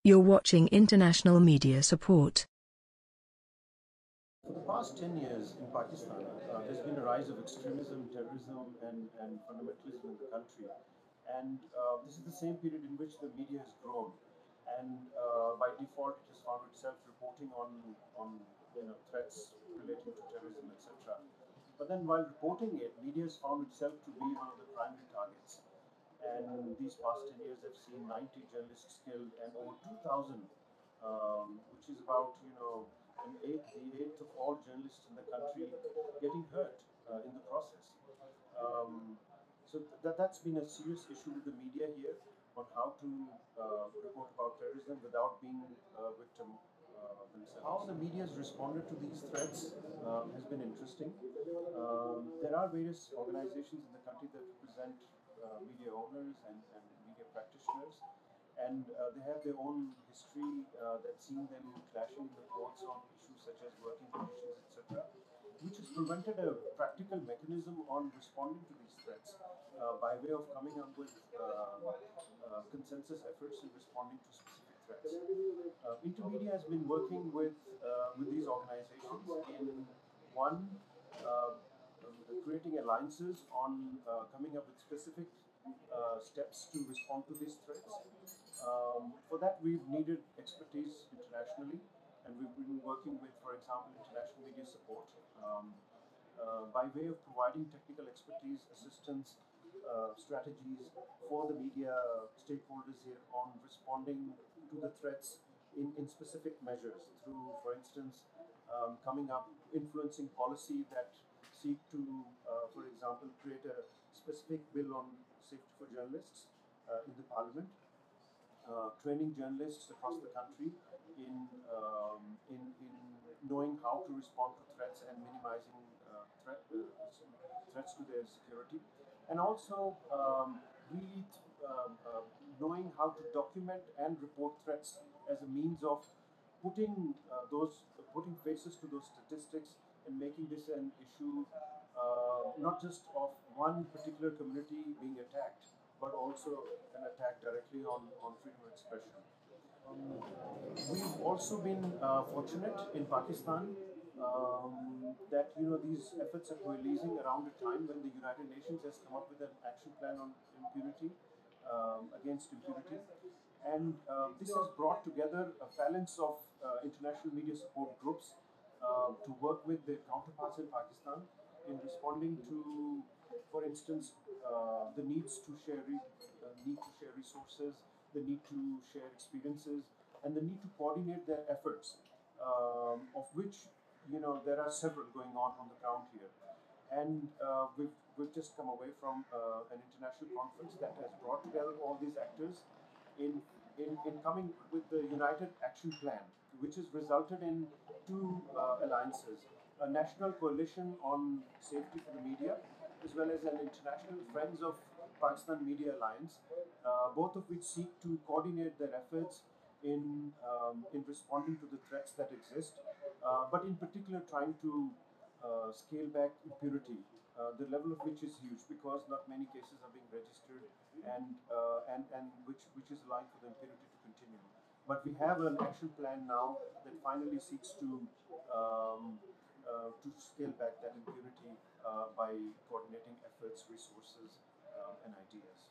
You're watching International Media Support. For the past 10 years in Pakistan, there's been a rise of extremism, terrorism, and fundamentalism in the country. And this is the same period in which the media has grown. And by default, it has found itself reporting on threats relating to terrorism, etc. But then while reporting it, media has found itself to be one of the primary targets. And these past 10 years have seen 90 journalists killed and over 2,000, which is about, the eighth of all journalists in the country getting hurt in the process. Um, that's been a serious issue with the media here on how to report about terrorism without being a victim themselves. How the media has responded to these threats has been interesting. There are various organizations in the country that represent media owners and media practitioners, and they have their own history that's seen them clashing in the courts on issues such as working conditions, etc., which has prevented a practical mechanism on responding to these threats by way of coming up with consensus efforts in responding to specific threats. Intermedia has been working with these organizations in one creating alliances on coming up with specific steps to respond to these threats. For that, we've needed expertise internationally, and we've been working with, for example, international media support by way of providing technical expertise, assistance, strategies for the media stakeholders here on responding to the threats in specific measures through, for instance, coming up, influencing policy that seek to, for example, create a specific bill on safety for journalists in the parliament, training journalists across the country in knowing how to respond to threats and minimizing threats to their security, and also really knowing how to document and report threats as a means of putting putting faces to those statistics and making this an issue not just of one particular community being attacked, but also an attack directly on freedom of expression. We've also been fortunate in Pakistan that these efforts are coalescing around a time when the United Nations has come up with an action plan on impunity, against impunity, and this has brought together a balance of international media support groups to work with their counterparts in Pakistan in responding to, for instance, the need to share resources, the need to share experiences, and the need to coordinate their efforts, of which there are several going on the ground here. And we've just come away from an international conference that has brought together all these actors in coming with the United Action Plan, which has resulted in two alliances: a national coalition on safety for the media, as well as an international Friends of Pakistan Media Alliance, both of which seek to coordinate their efforts in responding to the threats that exist, but in particular trying to scale back impunity, the level of which is huge because not many cases are being registered, and which is allowing for the impunity to continue. But we have an action plan now that finally seeks to scale back that impunity by coordinating efforts, resources, and ideas.